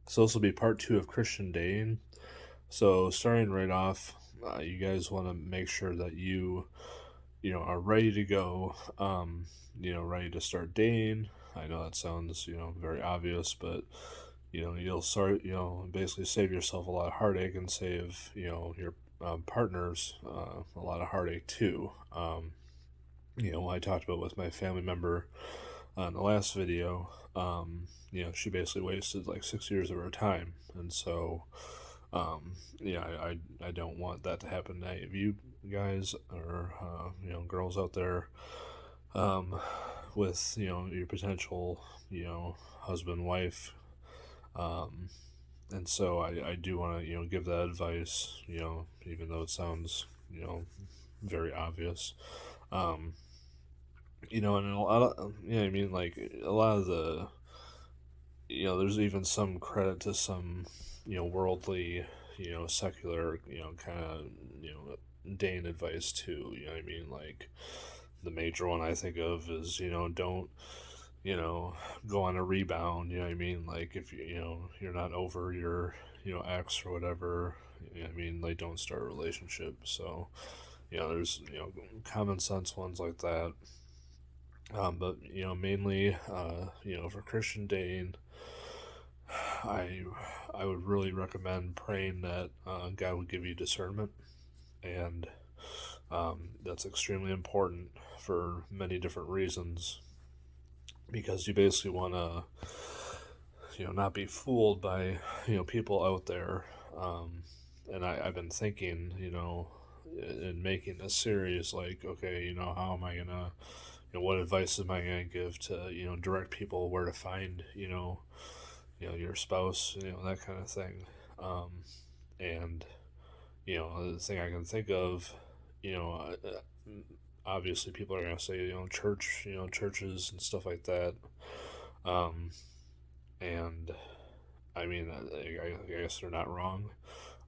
So this will be part two of Christian dating. So starting right off, you guys want to make sure that you are ready to go. Ready to start dating. I know that sounds very obvious, but you'll start basically save yourself a lot of heartache and save your partners a lot of heartache too. I talked about with my family member in the last video. She basically wasted like 6 years of her time, and so I don't want that to happen to any of you guys or girls out there um, with your potential husband wife. Um, and so I do want to give that advice, even though it sounds very obvious. Um, and a lot of I mean, like a lot of the there's even some credit to some worldly secular kind of Dane advice too. I mean, like the major one I think of is don't you know go on a rebound. I mean, like if you're not over your ex or whatever. I mean, like don't start a relationship. So there's common sense ones like that. But mainly for Christian dating, I I would really recommend praying that God would give you discernment, and that's extremely important for many different reasons. Because you basically want to not be fooled by people out there, and I've been thinking in making this series, like, okay, how am I gonna what advice am I gonna give to direct people where to find your spouse, that kind of thing. And the thing I can think of, you know, obviously people are gonna say church, churches and stuff like that. Um, and I mean, I guess they're not wrong.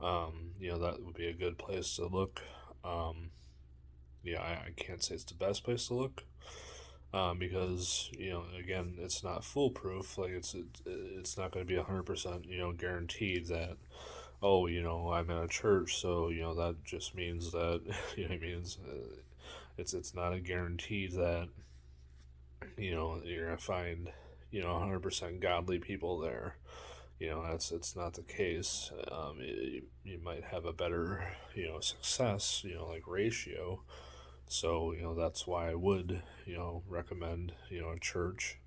That would be a good place to look. Um, I can't say it's the best place to look. Because again, it's not foolproof. Like it's not going to be 100% guaranteed that I'm in a church, so that just means that it means it's not a guarantee that you're gonna find 100% godly people there. That's it's not the case. You might have a better success like ratio. So that's why I would recommend a church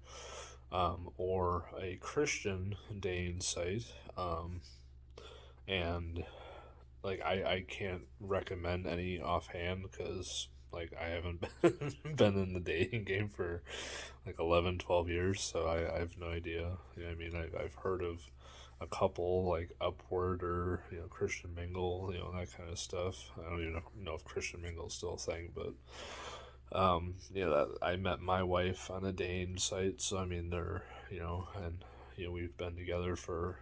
or a Christian dating site. And like I can't recommend any offhand because like I haven't been in the dating game for like 11, 12 years, so I have no idea. I mean, I've heard of a couple like Upward or Christian Mingle, that kind of stuff. I don't even know if Christian Mingle is still a thing, but that I met my wife on a dating site, so I mean they're and we've been together for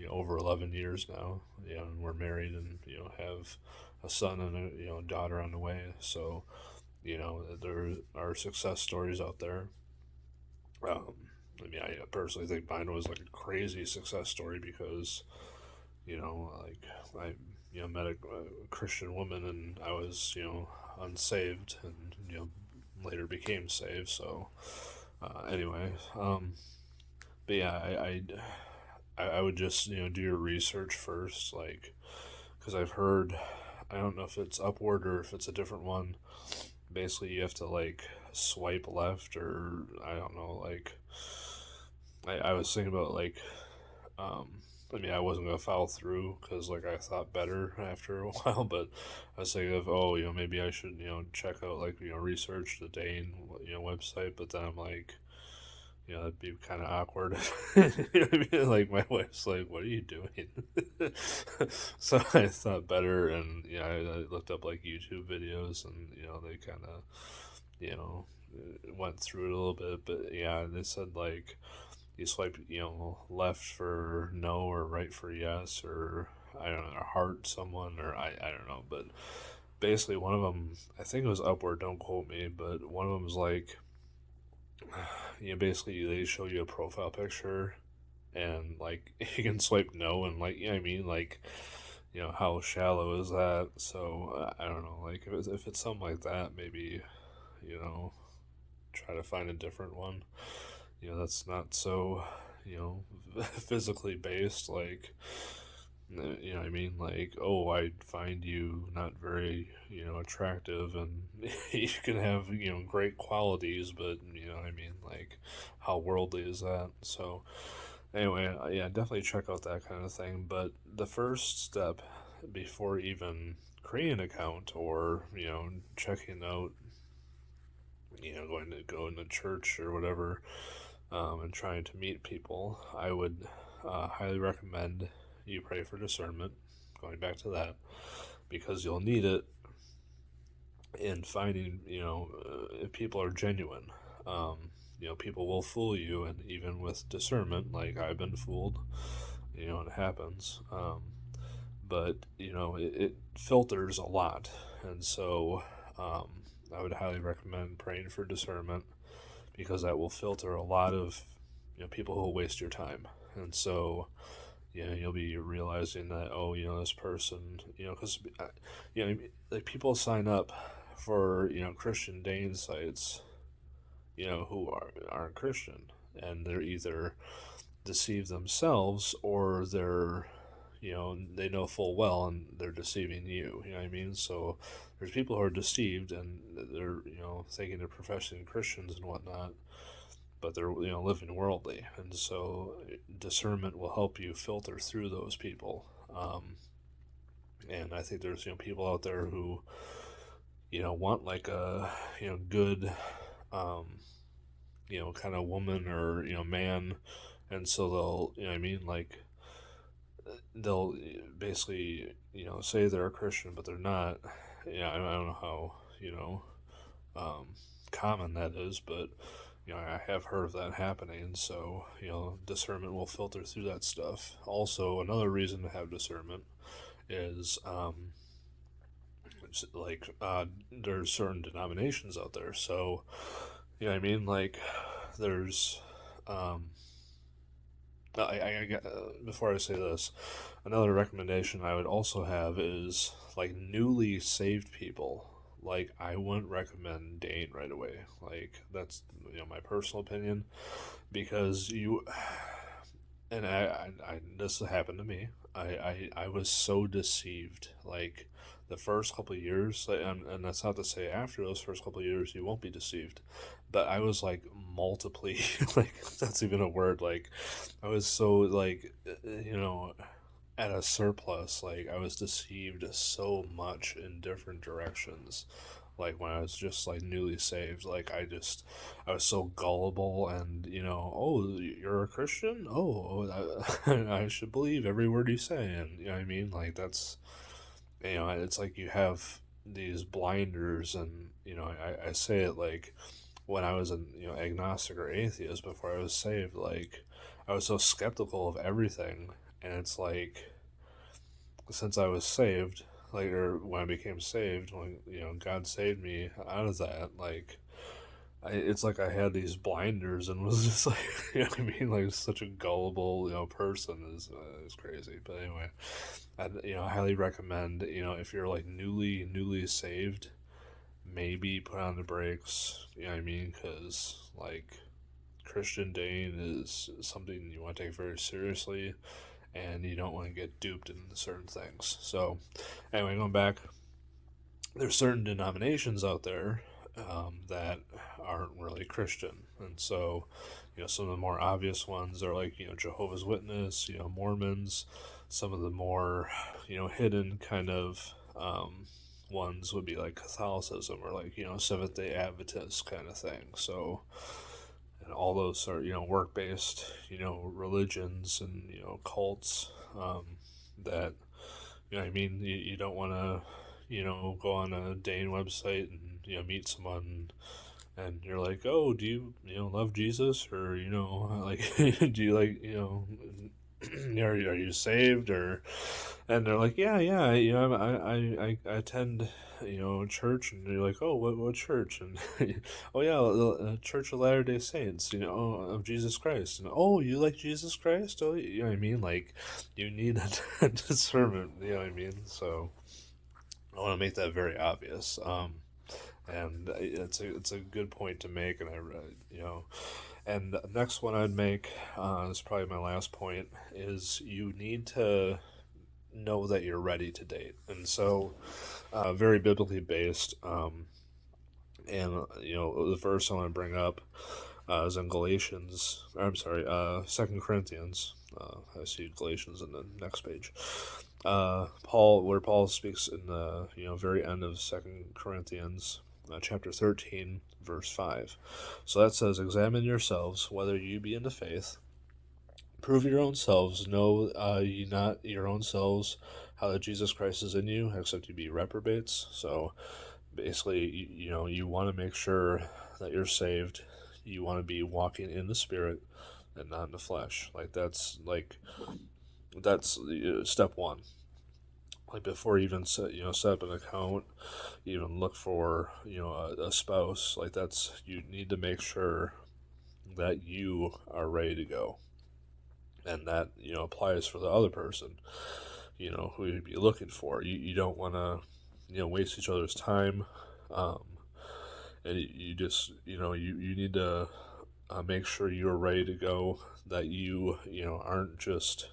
over 11 years now, and we're married and have a son and a daughter on the way. So there are success stories out there. Um, I mean, I personally think mine was like a crazy success story because like I met a Christian woman and I was unsaved and later became saved. So anyway, but yeah, I would just do your research first, like because I've heard, I don't know if it's Upward or if it's a different one. Basically, you have to like swipe left or I don't know, like I was thinking about like I mean, I wasn't gonna follow through because like I thought better after a while, but I was thinking of maybe I should check out like research the Dane website, but then I'm like that'd be kind of awkward. You know what I mean? Like my wife's like, "What are you doing?" So I thought better, and I looked up like YouTube videos, and they kind of you know went through it a little bit, but yeah, they said like you swipe left for no or right for yes, or I don't know, or heart someone, or I don't know, but basically one of them, I think it was Upward, don't quote me, but one of them was like basically they show you a profile picture and like you can swipe no, and like, you know what I mean, like, how shallow is that? So I don't know, like if it's something like that, maybe, you know try to find a different one, that's not so, physically based, like, you know what I mean? Like, oh, I find you not very, attractive, and you can have, great qualities, but, you know what I mean? Like, how worldly is that? So, anyway, yeah, definitely check out that kind of thing. But the first step before even creating an account, or, checking out, going to go into church or whatever, and trying to meet people, I would highly recommend you pray for discernment. Going back to that, because you'll need it in finding, if people are genuine. People will fool you, and even with discernment, like I've been fooled, it happens. But it filters a lot, and so um, I would highly recommend praying for discernment, because that will filter a lot of people who will waste your time. And so you'll be realizing that, oh, this person, because like people sign up for Christian dating sites, who aren't Christian, and they're either deceive themselves, or they're they know full well and they're deceiving you. You know what I mean? So there's people who are deceived, and they're thinking they're professing Christians and whatnot, but they're living worldly. And so discernment will help you filter through those people. And I think there's people out there who want like a good kind of woman, or man, and so they'll I mean, like, they'll basically say they're a Christian, but they're not. Yeah, I don't know how um, common that is, but I have heard of that happening. So discernment will filter through that stuff. Also, another reason to have discernment is like there's certain denominations out there. So I mean, like, there's before I say this, another recommendation I would also have is like newly saved people. Like, I wouldn't recommend dating right away. Like, that's my personal opinion, because and this happened to me. I was so deceived. Like, the first couple of years, like, and that's not to say after those first couple of years you won't be deceived, but I was like multiply, like, that's even a word. Like, I was so, like, at a surplus. Like, I was deceived so much in different directions. Like, when I was just like newly saved, like, I was so gullible, and oh, you're a Christian, oh, I should believe every word you say. And you know what I mean, like, that's, it's like you have these blinders. And I say it like, when I was an agnostic or atheist before I was saved, like, I was so skeptical of everything. And it's like, since I was saved, like, or when I became saved, when God saved me out of that, like, it's like I had these blinders, and was just like, I mean, like, such a gullible person is crazy. But anyway, I highly recommend, if you're like newly saved, maybe put on the brakes. You know what I mean? Because, like, Christian dating is something you want to take very seriously, and you don't want to get duped into certain things. So, anyway, going back, there's certain denominations out there that aren't really Christian, and so some of the more obvious ones are like Jehovah's Witness, Mormons. Some of the more hidden kind of ones would be like Catholicism, or like Seventh Day Adventist kind of thing. So, and all those are work based religions, and cults, that I mean, you don't want to go on a dating website and meet someone, and you're like, oh, do you love Jesus, or like, do you like are you saved or, and they're like, yeah, yeah, you know, I attend, you know, church, and you're like, oh, what church? And oh yeah, the Church of Latter Day Saints, you know, of Jesus Christ, and oh, you like Jesus Christ? Oh, you know what I mean? Like, you need a discernment, you know what I mean? So I want to make that very obvious. And it's a good point to make, and you know, and the next one I'd make, is probably my last point, is you need to know that you're ready to date. And so, very biblically based, and you know, the verse I want to bring up, is in Galatians. I'm sorry, Second Corinthians. I see Galatians in the next page. Where Paul speaks in the, you know, very end of Second Corinthians, chapter 13, verse 5. So that says, "Examine yourselves whether you be in the faith. Prove your own selves. Know ye not your own selves how that Jesus Christ is in you, except you be reprobates." So basically, you know, you want to make sure that you're saved. You want to be walking in the Spirit and not in the flesh. That's step one. Like before you even set, you know, set up an account, even look for, you know, a spouse. Like that's, you need to make sure that you are ready to go, and that, you know, applies for the other person, you know, who you'd be looking for. You don't want to, you know, waste each other's time, um, and you just, you know, you need to, make sure you're ready to go, that you know, aren't just,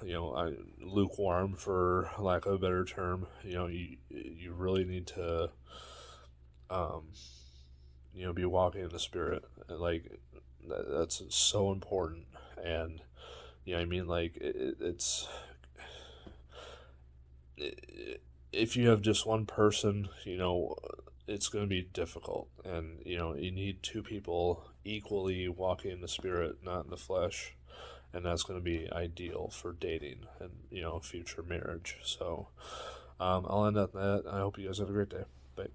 you know, lukewarm, for lack of a better term. You know, you really need to, um, you know, be walking in the Spirit. And like that's so important. And you know, I mean, like it's, if you have just one person, you know, it's going to be difficult. And you know, you need two people equally walking in the Spirit, not in the flesh, and that's going to be ideal for dating and, you know, future marriage. So I'll end at that. I hope you guys have a great day. Bye.